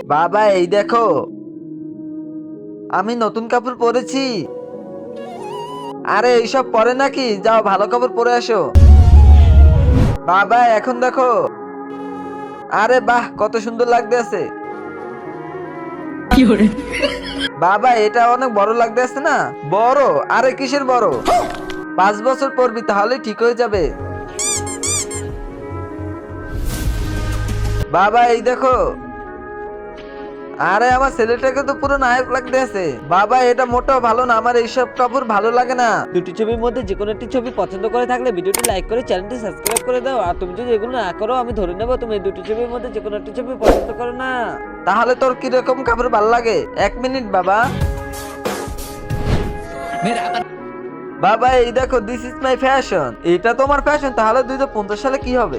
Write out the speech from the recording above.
বাবা এই দেখো, আমি নতুন কাপড় পরেছি। আরে এইসব পরে নাকি, যাও ভালো কাপড় পরে আসো। বাবা এখন দেখো, আরে বাহ কত সুন্দর লাগতেছে। বাবা এটা অনেক বড় লাগতেছে না? বড়? আরে কিসের বড়, 5 বছর পরবি তাহলে ঠিক হয়ে যাবে। বাবা এই দেখো, আরে আমার ছেলেটাকে তো পুরো নায়ক লাগতেছে। বাবা এটা মোটেও ভালো না, আমার এইসব কাপড় ভালো লাগে না। দুটি ছবির মধ্যে যে কোনো একটি ছবি পছন্দ করে থাকলে ভিডিওটি লাইক করে চ্যানেলটি সাবস্ক্রাইব করে দাও। আর তুমি যদি এগুলো না করো আমি ধরে নেবো তুমি এই দুটি ছবির মধ্যে যে কোনো একটি ছবি পছন্দ করো না। তাহলে তোর কিরকম কাপড় ভালো লাগে? 1 মিনিট বাবা। বাবা এই দেখো, দিস ইজ মাই ফ্যাশন। এটা তোমার ফ্যাশন, তাহলে 2050 সালে কি হবে?